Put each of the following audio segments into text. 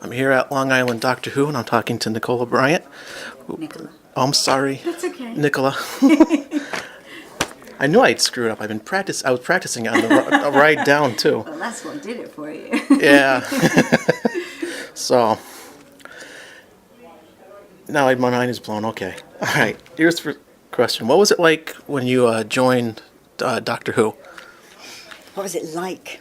I'm here at Long Island Doctor Who, and I'm talking to Nicola Bryant. Nicola. Oh, I'm sorry. That's okay. Nicola. I knew I'd screw it up. I was practicing on the ride down, too. Well, that's what did it for you. Yeah. So, now my mind is blown. Okay. All right. Here's the question. What was it like when you joined Doctor Who? What was it like?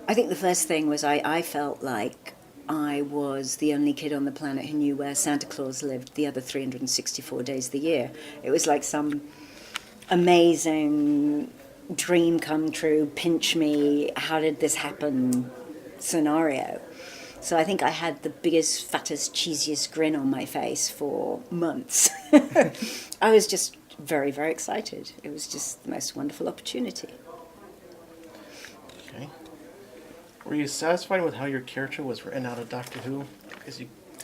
I think the first thing was I felt like I was the only kid on the planet who knew where Santa Claus lived the other 364 days of the year. It was like some amazing dream come true, pinch me, how did this happen scenario. So I think I had the biggest, fattest, cheesiest grin on my face for months. I was just very, very excited. It was just the most wonderful opportunity. Okay. Were you satisfied with how your character was written out of Doctor Who?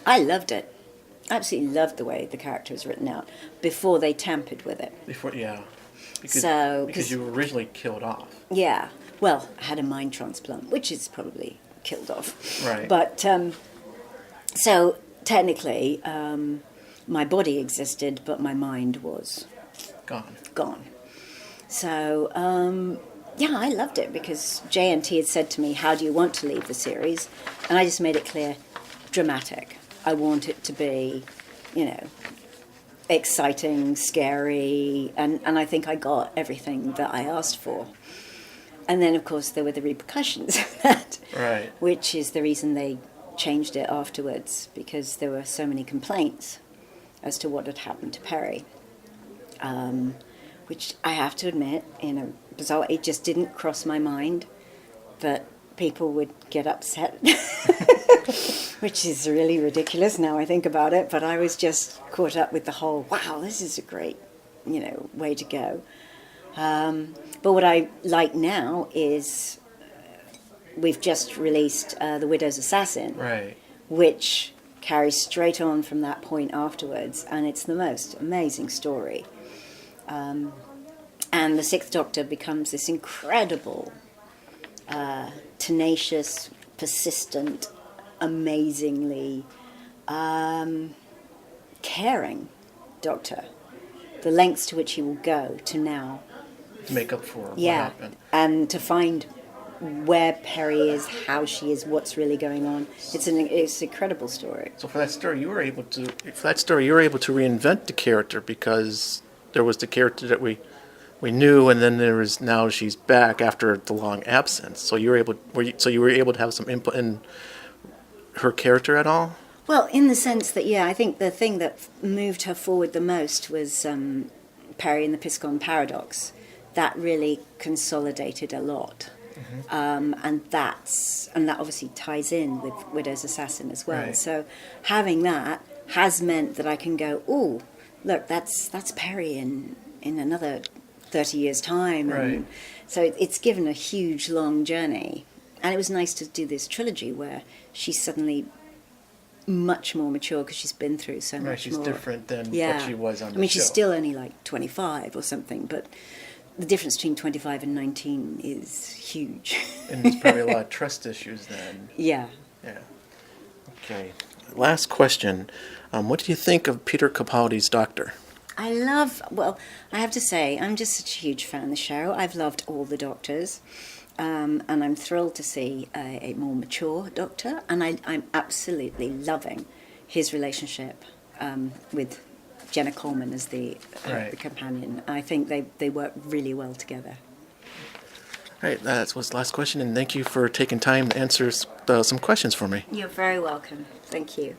I loved it. I absolutely loved the way the character was written out before they tampered with it. Because you were originally killed off. Yeah. Well, I had a mind transplant, which is probably killed off. Right. But, so technically, my body existed, but my mind was gone. So, yeah, I loved it because JNT had said to me, how do you want to leave the series? And I just made it clear, dramatic. I want it to be, exciting, scary, and I think I got everything that I asked for. And then, of course, there were the repercussions of that, right? Which is the reason they changed it afterwards, because there were so many complaints as to what had happened to Peri, which I have to admit, in a bizarre way, it just didn't cross my mind that people would get upset, which is really ridiculous now I think about it, but I was just caught up with the whole, wow, this is a great, way to go. But what I like now is we've just released The Widow's Assassin, right, which carries straight on from that point afterwards, and it's the most amazing story. And the Sixth Doctor becomes this incredible, tenacious, persistent, amazingly caring Doctor. The lengths to which he will go to now to make up for what happened. And to find where Peri is, how she is, what's really going on. It's an incredible story. So for that story, you were able to reinvent the character, because there was the character that we knew, and then now she's back after the long absence. So you were able to have some input in her character at all? Well, in the sense that, I think the thing that moved her forward the most was Peri and the Piscon Paradox. That really consolidated a lot. Mm-hmm. And that obviously ties in with Widow's Assassin as well. Right. So having that has meant that I can go, oh, look, that's Peri in another 30 years' time. Right. And so it's given a huge, long journey. And it was nice to do this trilogy where she's suddenly much more mature because she's been through so much more. She's different than what she was on the show. I mean, she's still only like 25 or something, but the difference between 25 and 19 is huge. And there's probably a lot of trust issues then. Yeah. Yeah. Okay. Last question. What do you think of Peter Capaldi's Doctor? I have to say, I'm just such a huge fan of the show. I've loved all the Doctors. And I'm thrilled to see a more mature Doctor. And I'm absolutely loving his relationship with Jenna Coleman as the companion. I think they work really well together. All right, that was the last question, and thank you for taking time to answer some questions for me. You're very welcome. Thank you.